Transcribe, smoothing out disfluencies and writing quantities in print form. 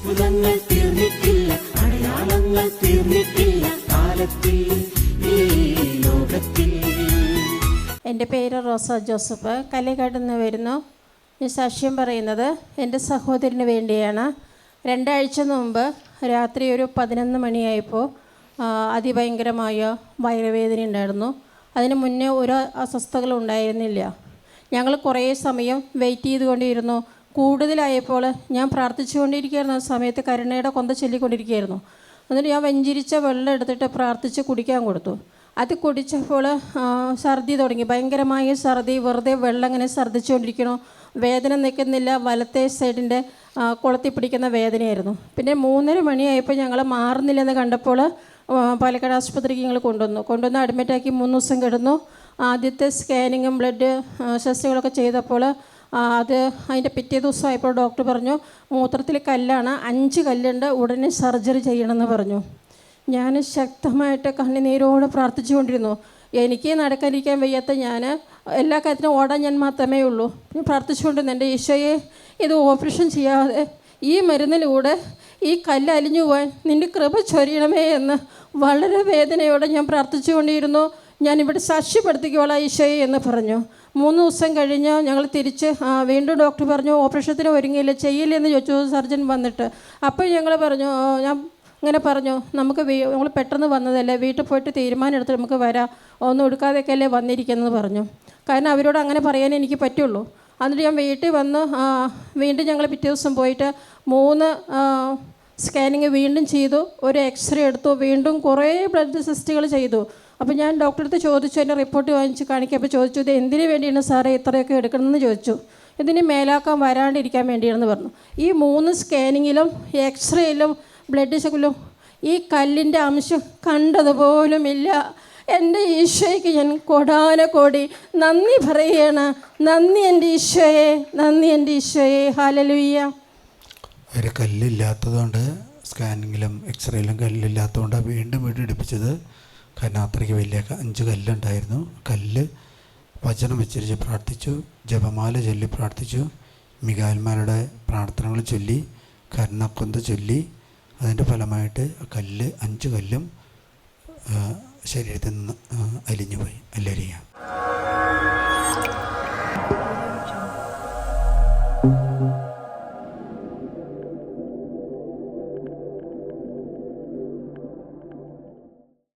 അത്ഭുതങ്ങൾ തീർന്നിട്ടില്ല, അടയാളങ്ങൾ തീർന്നിട്ടില്ല കാലത്തിൽ ഈ ലോകത്തിൽ. എൻ്റെ പേര് റോസ ജോസഫ്, കല്ലേക്കാട്ടിൽ നിന്ന് വരുന്നു. ഈ സാക്ഷ്യം പറയുന്നത് എൻ്റെ സഹോദരന് വേണ്ടിയാണ്. 2 ആഴ്ച മുമ്പ് രാത്രി ഒരു 11 മണിയായപ്പോൾ അതിഭയങ്കരമായ വയറുവേദന ഉണ്ടായിരുന്നു. അതിന് മുന്നേ ഒരു അസ്വസ്ഥതകളും ഉണ്ടായിരുന്നില്ല. ഞങ്ങൾ കുറേ സമയം വെയിറ്റ് ചെയ്തുകൊണ്ടിരുന്നു. കൂടുതലായപ്പോൾ ഞാൻ പ്രാർത്ഥിച്ചുകൊണ്ടിരിക്കുകയായിരുന്നു. ആ സമയത്ത് കരുണയുടെ കൊന്ത ചൊല്ലിക്കൊണ്ടിരിക്കുകയായിരുന്നു. എന്നിട്ട് ഞാൻ വെഞ്ചിരിച്ച വെള്ളം എടുത്തിട്ട് പ്രാർത്ഥിച്ച് കുടിക്കാൻ കൊടുത്തു. അത് കുടിച്ചപ്പോൾ ഛർദി തുടങ്ങി, ഭയങ്കരമായ ഛർദി. വെറുതെ വെള്ളം ഇങ്ങനെ ഛർദ്ദിച്ചുകൊണ്ടിരിക്കണോ, വേദന നിൽക്കുന്നില്ല. വലത്തെ സൈഡിൻ്റെ കുളത്തി പിടിക്കുന്ന വേദനയായിരുന്നു. പിന്നെ 3:30 മണിയായപ്പോൾ ഞങ്ങൾ മാറുന്നില്ലെന്ന് കണ്ടപ്പോൾ പാലക്കാട് ആശുപത്രിക്ക് ഞങ്ങൾ കൊണ്ടുവന്ന് അഡ്മിറ്റാക്കി 3 ദിവസം കിടന്നു. ആദ്യത്തെ സ്കാനിങ്ങും ബ്ലഡ് ടെസ്റ്റുകളൊക്കെ ചെയ്തപ്പോൾ അതിൻ്റെ പിറ്റേ ദിവസമായപ്പോൾ ഡോക്ടർ പറഞ്ഞു മൂത്രത്തിൽ കല്ലാണ്, 5 കല്ലുണ്ട്, ഉടനെ സർജറി ചെയ്യണമെന്ന് പറഞ്ഞു. ഞാൻ ശക്തമായിട്ട് കണ്ണുനീരോടെ പ്രാർത്ഥിച്ചുകൊണ്ടിരുന്നു. എനിക്ക് നടക്കാതിരിക്കാൻ വയ്യാത്ത ഞാൻ എല്ലാ കാര്യത്തിനും ഓടാൻ ഞാൻ മാത്രമേ ഉള്ളൂ. ഞാൻ പ്രാർത്ഥിച്ചുകൊണ്ടിരുന്നു, എൻ്റെ ഈശോയെ ഇത് ഓപ്പറേഷൻ ചെയ്യാതെ ഈ മരുന്നിലൂടെ ഈ കല്ല് അലിഞ്ഞു പോകാൻ നിൻ്റെ കൃപ ചൊരിയണമേ എന്ന് വളരെ വേദനയോടെ ഞാൻ പ്രാർത്ഥിച്ചുകൊണ്ടിരുന്നു. ഞാനിവിടെ സാക്ഷ്യപ്പെടുത്തിക്കോളാം ഈശോയെ എന്ന് പറഞ്ഞു. 3 ദിവസം കഴിഞ്ഞ് ഞങ്ങൾ തിരിച്ച് വീണ്ടും ഡോക്ടർ പറഞ്ഞു ഓപ്പറേഷത്തിന് ഒരുങ്ങിയില്ല, ചെയ്യില്ലെന്ന് ചോദിച്ചു സർജൻ വന്നിട്ട്. അപ്പോൾ ഞങ്ങൾ പറഞ്ഞു, ഞാൻ ഇങ്ങനെ പറഞ്ഞു, നമുക്ക് നമ്മൾ പെട്ടെന്ന് വന്നതല്ലേ, വീട്ടിൽ പോയിട്ട് തീരുമാനം എടുത്ത് നമുക്ക് വരാം, ഒന്നും എടുക്കാതെയൊക്കെയല്ലേ വന്നിരിക്കുന്നത് പറഞ്ഞു. കാരണം അവരോട് അങ്ങനെ പറയാൻ എനിക്ക് പറ്റുള്ളൂ. എന്നിട്ട് ഞാൻ വീട്ടിൽ വന്ന് വീണ്ടും ഞങ്ങൾ പിറ്റേ ദിവസം പോയിട്ട് 3 സ്കാനിങ് വീണ്ടും ചെയ്തു, ഒരു എക്സ്റേ എടുത്തു, വീണ്ടും കുറേ ബ്ലഡ് ടെസ്റ്റുകൾ ചെയ്തു. അപ്പോൾ ഞാൻ ഡോക്ടറെ അടുത്ത് ചോദിച്ചു, എൻ്റെ റിപ്പോർട്ട് വാങ്ങിച്ച് കാണിക്കുമ്പോൾ ചോദിച്ചു, ഇത് എന്തിനു വേണ്ടിയാണ് സാറേ ഇത്രയൊക്കെ എടുക്കണമെന്ന് ചോദിച്ചു. ഇതിന് മേലാക്കാൻ വരാണ്ടിരിക്കാൻ വേണ്ടിയാണെന്ന് പറഞ്ഞു. ഈ 3 സ്കാനിങ്ങിലും എക്സ്റേയിലും ബ്ലഡ് ടെസ്റ്റിലും ഈ കല്ലിൻ്റെ അംശം കണ്ടതുപോലുമില്ല. എൻ്റെ ഈശോയ്ക്ക് ഞാൻ കോടാനകോടി നന്ദി പറയുകയാണ്. നന്ദി എൻ്റെ ഈശോയെ, നന്ദി എൻ്റെ ഈശോയെ, ഹല്ലേലൂയ. ഒരു കല്ലില്ലാത്തതുകൊണ്ട് സ്കാനിങ്ങിലും എക്സ്റേയിലും കല്ലില്ലാത്തതുകൊണ്ടാണ് വീണ്ടും എടുപ്പിച്ചത്. കാരണം അത്രയ്ക്ക് വലിയ 5 കല്ലുണ്ടായിരുന്നു. കല്ല് വചനം വെച്ചിരിച്ച് പ്രാർത്ഥിച്ചു, ജപമാല ചൊല്ലി പ്രാർത്ഥിച്ചു, മികാൽമാരുടെ പ്രാർത്ഥനകൾ ചൊല്ലി, കരുണക്കൊന്ത ചൊല്ലി. അതിൻ്റെ ഫലമായിട്ട് 5 കല്ലും ശരീരത്തിൽ നിന്ന് അലിഞ്ഞുപോയി. അല്ലരിയ